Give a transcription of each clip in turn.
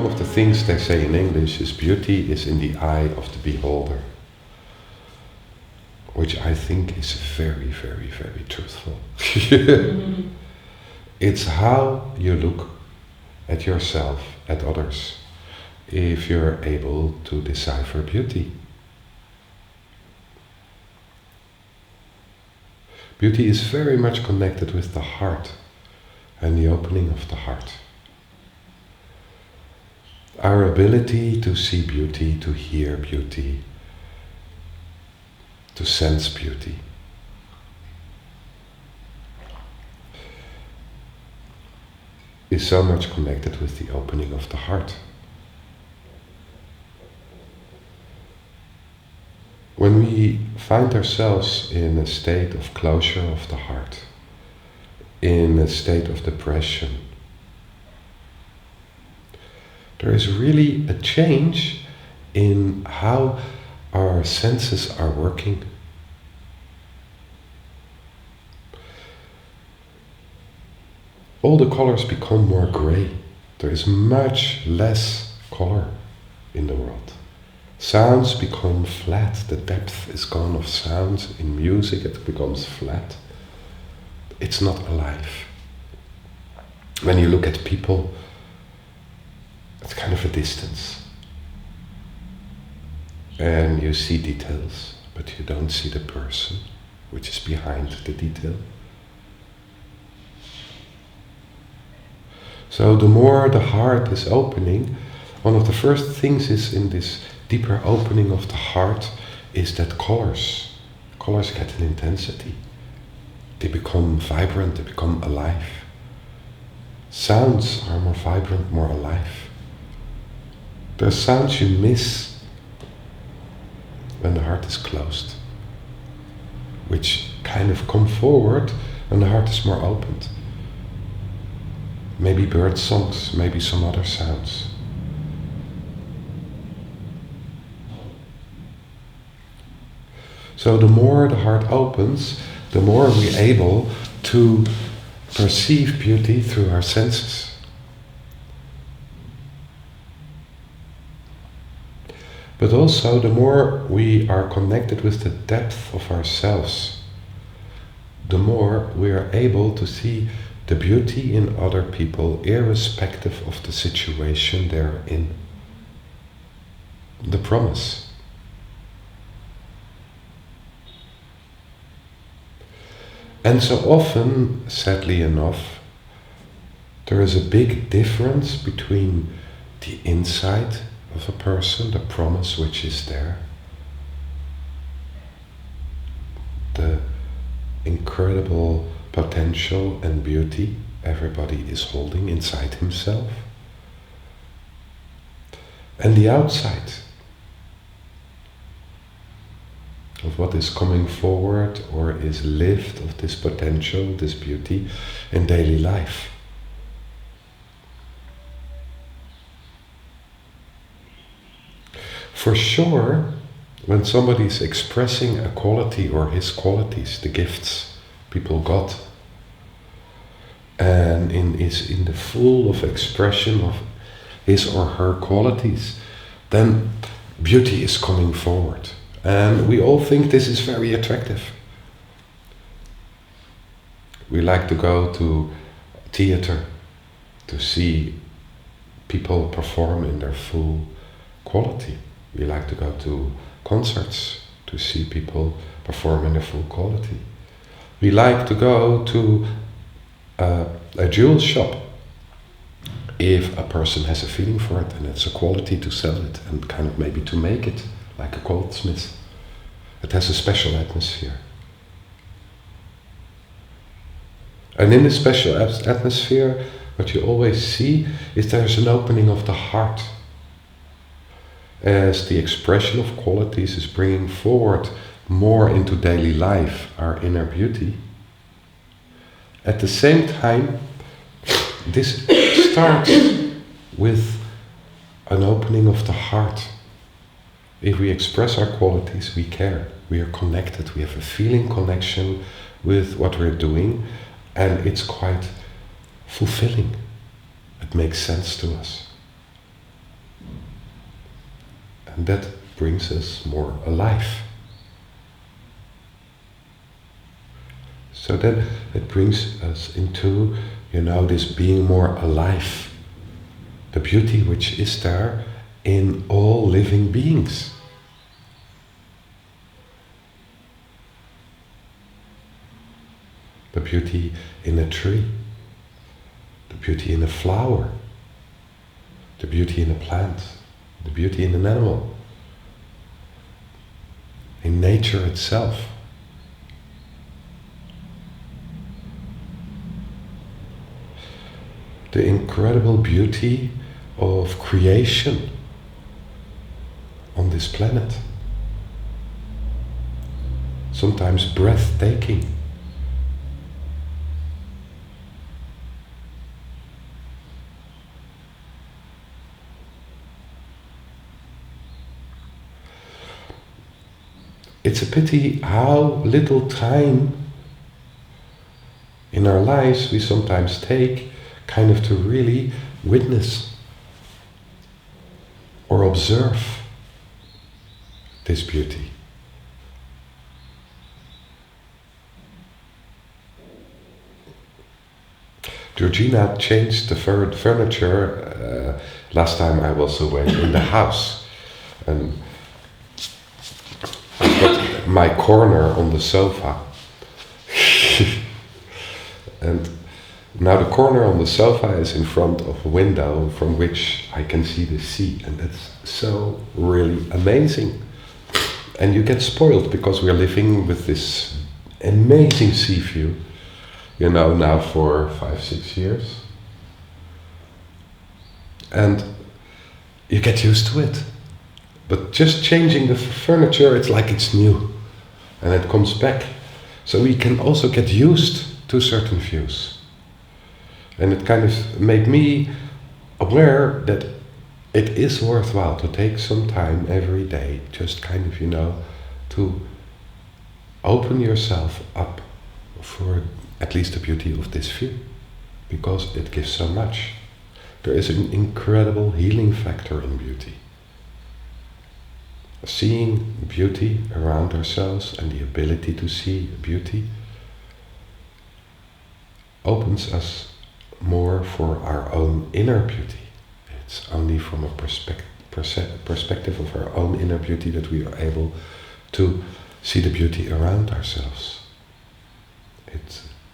one of the things they say in English is beauty is in the eye of the beholder, which I think is very, very, very truthful. It's how you look at yourself, at others, if you're able to decipher beauty. Beauty is very much connected with the heart and the opening of the heart. Our ability to see beauty, to hear beauty, to sense beauty. Is so much connected with the opening of the heart. When we find ourselves in a state of closure of the heart, in a state of depression, there is really a change in how our senses are working. All the colors become more grey. There is much less color in the world. Sounds become flat. The depth is gone of sounds. In music it becomes flat. It's not alive. When you look at people, it's kind of a distance. And you see details, but you don't see the person which is behind the detail. So the more the heart is opening, one of the first things is in this deeper opening of the heart is that colors get an intensity. They become vibrant, they become alive. Sounds are more vibrant, more alive. There are sounds you miss when the heart is closed, which kind of come forward when the heart is more opened. Maybe bird songs, maybe some other sounds. So the more the heart opens, the more we're able to perceive beauty through our senses. But also the more we are connected with the depth of ourselves, the more we are able to see the beauty in other people, irrespective of the situation they're in. The promise. And so often, sadly enough, there is a big difference between the inside of a person, the promise which is there, the incredible potential and beauty everybody is holding inside himself, and the outside of what is coming forward or is lived of this potential, this beauty in daily life. For sure, when somebody is expressing a quality or his qualities, the gifts people got, and is in the full of expression of his or her qualities, then beauty is coming forward. And we all think this is very attractive. We like to go to theater to see people perform in their full quality. We like to go to concerts to see people perform in their full quality. We like to go to a jewel shop if a person has a feeling for it and it's a quality to sell it and kind of maybe to make it, like a goldsmith. It has a special atmosphere. And in this special atmosphere, what you always see is there's an opening of the heart. As the expression of qualities is bringing forward more into daily life, our inner beauty. At the same time, this starts with an opening of the heart. If we express our qualities, we care, we are connected, we have a feeling connection with what we're doing, and it's quite fulfilling. It makes sense to us. And that brings us more alive. So then it brings us into, this being more alive. The beauty which is there in all living beings. The beauty in a tree, the beauty in a flower, the beauty in a plant, the beauty in an animal, in nature itself. The incredible beauty of creation on this planet. Sometimes breathtaking. It's a pity how little time in our lives we sometimes take kind of to really witness or observe this beauty. Georgina changed the furniture last time I was away in the house, and I've got my corner on the sofa. And now the corner on the sofa is in front of a window from which I can see the sea, and that's so really amazing. And you get spoiled because we're living with this amazing sea view, now for 5-6 years. And you get used to it. But just changing the furniture, it's like it's new. And it comes back. So we can also get used to certain views. And it kind of made me aware that it is worthwhile to take some time every day, just kind of, to open yourself up for at least the beauty of this view, because it gives so much. There is an incredible healing factor in beauty. Seeing beauty around ourselves and the ability to see beauty opens us more for our own inner beauty. It's only from a perspective of our own inner beauty that we are able to see the beauty around ourselves.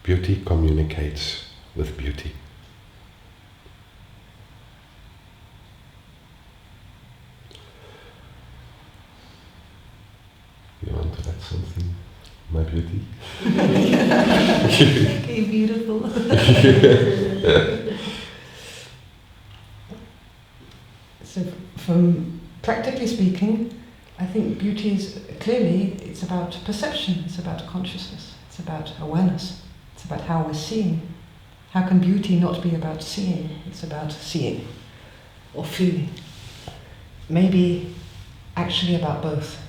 Beauty communicates with beauty. You want to add something, my beauty? Okay, beautiful. So, from practically speaking, I think beauty is clearly, it's about perception, it's about consciousness, it's about awareness, it's about how we're seeing. How can beauty not be about seeing? It's about seeing or feeling. Maybe actually about both.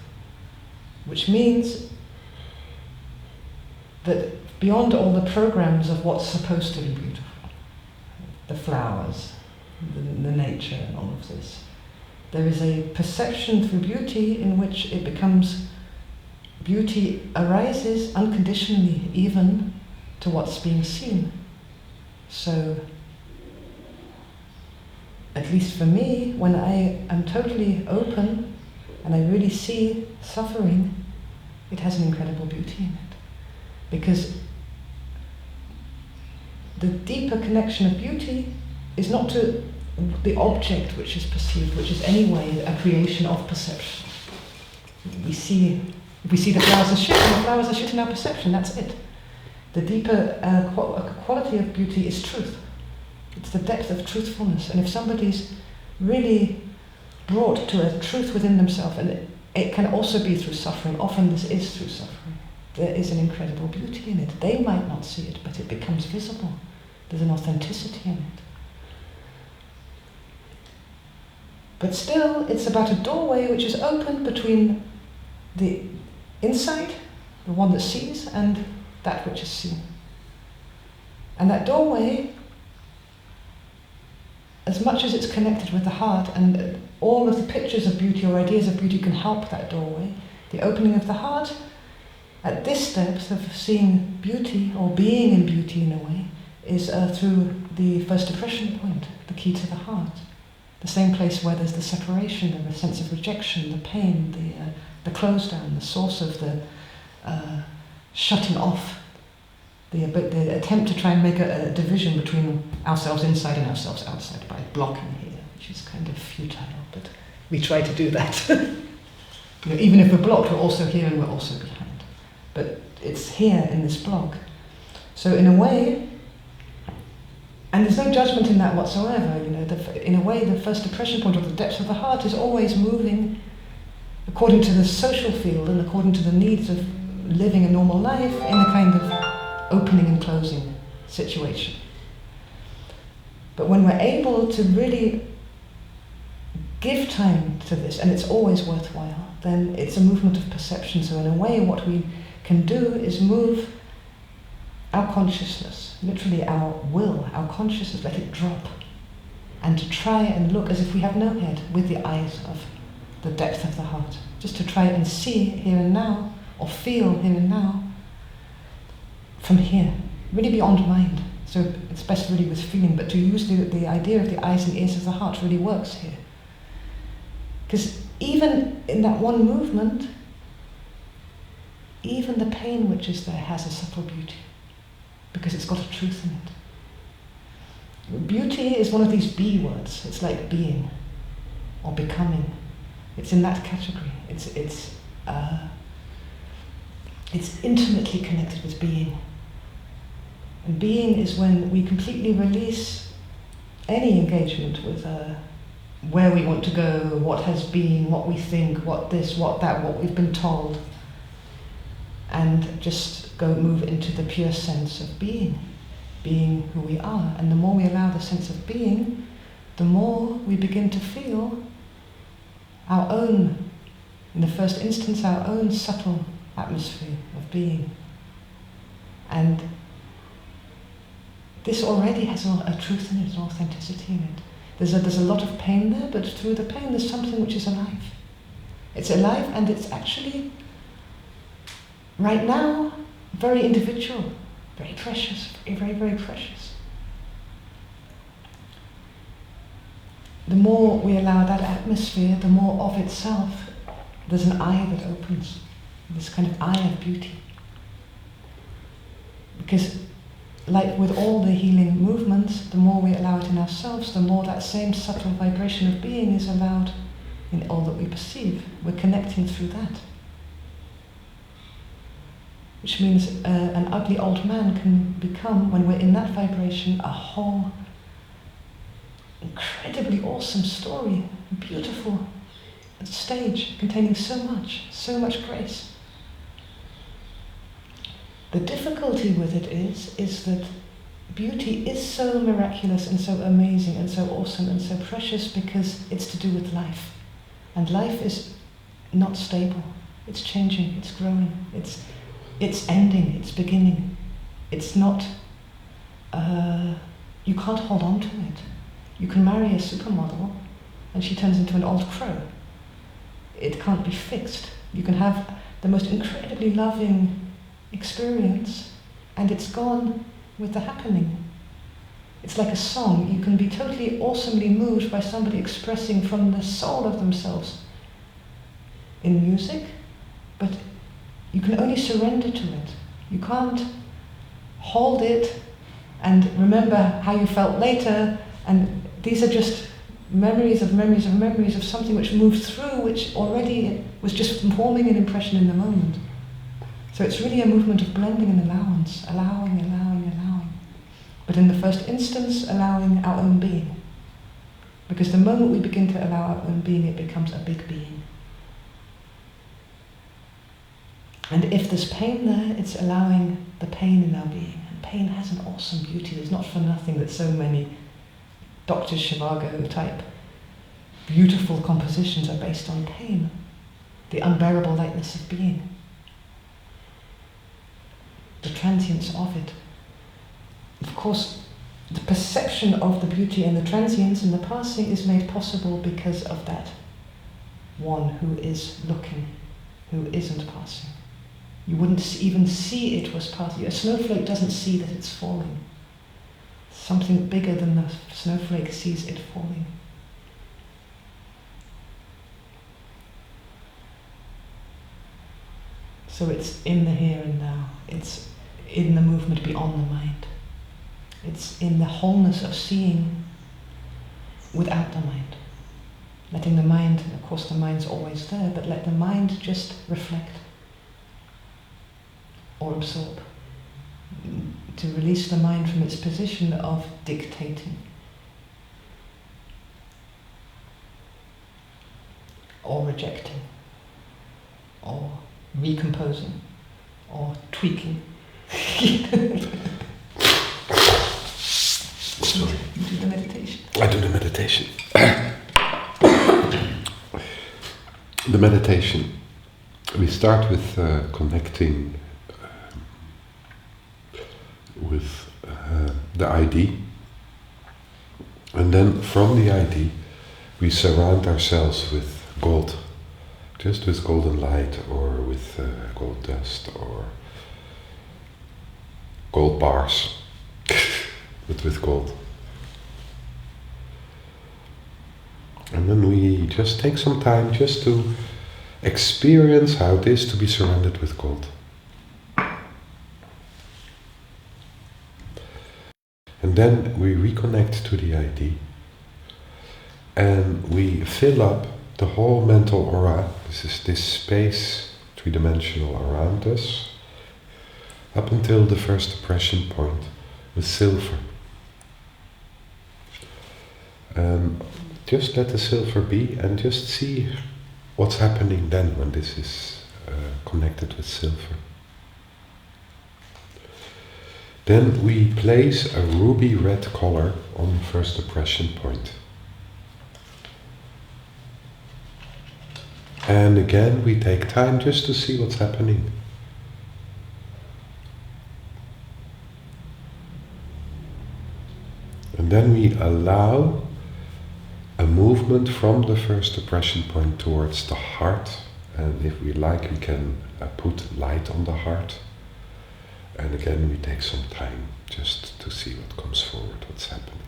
Which means that beyond all the programs of what's supposed to be beautiful, the flowers, the nature and all of this, there is a perception through beauty in which it becomes, beauty arises unconditionally even to what's being seen. So, at least for me, when I am totally open and I really see suffering, it has an incredible beauty in it. Because the deeper connection of beauty is not to the object which is perceived, which is anyway a creation of perception. If we see the flowers as shit, and the flowers are shit in our perception, that's it. The deeper quality of beauty is truth. It's the depth of truthfulness. And if somebody's really brought to a truth within themselves, and it can also be through suffering, often this is through suffering, there is an incredible beauty in it. They might not see it, but it becomes visible. There's an authenticity in it. But still, it's about a doorway which is open between the inside, the one that sees, and that which is seen. And that doorway as much as it's connected with the heart, and all of the pictures of beauty or ideas of beauty can help that doorway, the opening of the heart, at this depth of seeing beauty, or being in beauty in a way, is through the first impression point, the key to the heart. The same place where there's the separation, the sense of rejection, the pain, the close down, the source of the shutting off, the attempt to try and make a division between ourselves inside and ourselves outside by blocking here, which is kind of futile, but we try to do that. Even if we're blocked, we're also here and we're also behind. But it's here in this block. So in a way, and there's no judgment in that whatsoever, in a way the first impression point, or the depth of the heart, is always moving according to the social field and according to the needs of living a normal life in a kind of opening and closing situation. But when we're able to really give time to this, and it's always worthwhile, then it's a movement of perception. So in a way, what we can do is move our consciousness, literally our will, our consciousness, let it drop, and to try and look as if we have no head with the eyes of the depth of the heart, just to try and see here and now, or feel here and now, from here, really beyond mind. So it's best really with feeling, but to use the idea of the eyes and ears of the heart really works here. Because even in that one movement, even the pain which is there has a subtle beauty, because it's got a truth in it. Beauty is one of these B words. It's like being or becoming. It's in that category. It's intimately connected with being. And being is when we completely release any engagement with where we want to go, what has been, what we think, what this, what that, what we've been told, and just go move into the pure sense of being who we are. And the more we allow the sense of being, the more we begin to feel our own, in the first instance, our own subtle atmosphere of being. And this already has a truth in it, an authenticity in it. There's a lot of pain there, but through the pain there's something which is alive. It's alive, and it's actually, right now, very individual, very precious, very, very precious. The more we allow that atmosphere, the more of itself, there's an eye that opens, this kind of eye of beauty. Because like with all the healing movements, the more we allow it in ourselves, the more that same subtle vibration of being is allowed in all that we perceive. We're connecting through that. Which means an ugly old man can become, when we're in that vibration, a whole, incredibly awesome story, a beautiful stage containing so much grace. The difficulty with it is that beauty is so miraculous and so amazing and so awesome and so precious because it's to do with life. And life is not stable. It's changing, it's growing, it's ending, it's beginning. It's not, you can't hold on to it. You can marry a supermodel and she turns into an old crow. It can't be fixed. You can have the most incredibly loving experience and it's gone with the happening. It's like a song. You can be totally awesomely moved by somebody expressing from the soul of themselves in music, but you can only surrender to it. You can't hold it and remember how you felt later, and these are just memories of something which moved through, which already was just forming an impression in the moment. So it's really a movement of blending and allowance, allowing. But in the first instance, allowing our own being. Because the moment we begin to allow our own being, it becomes a big being. And if there's pain there, it's allowing the pain in our being. And pain has an awesome beauty. It's not for nothing that so many Dr. Zhivago type beautiful compositions are based on pain. The unbearable lightness of being. The transience of it. Of course, the perception of the beauty and the transience and the passing is made possible because of that one who is looking, who isn't passing. You wouldn't even see it was passing. A snowflake doesn't see that it's falling. Something bigger than the snowflake sees it falling. So it's in the here and now. It's in the movement beyond the mind. It's in the wholeness of seeing without the mind. Letting the mind, of course the mind's always there, but let the mind just reflect or absorb. To release the mind from its position of dictating or rejecting or recomposing or tweaking. Sorry. You do the meditation. I do the meditation. The meditation. We start with connecting with the ID, and then from the ID we surround ourselves with gold, just with golden light, or with gold dust, or gold bars, but with gold. And then we just take some time just to experience how it is to be surrounded with gold. And then we reconnect to the ID, and we fill up the whole mental aura. This is this space, three-dimensional, around us, up until the first depression point, with silver. Just let the silver be, and just see what's happening then when this is connected with silver. Then we place a ruby red color on the first depression point. And again we take time just to see what's happening. And then we allow a movement from the first depression point towards the heart. And if we like, we can put light on the heart. And again we take some time just to see what comes forward, what's happening.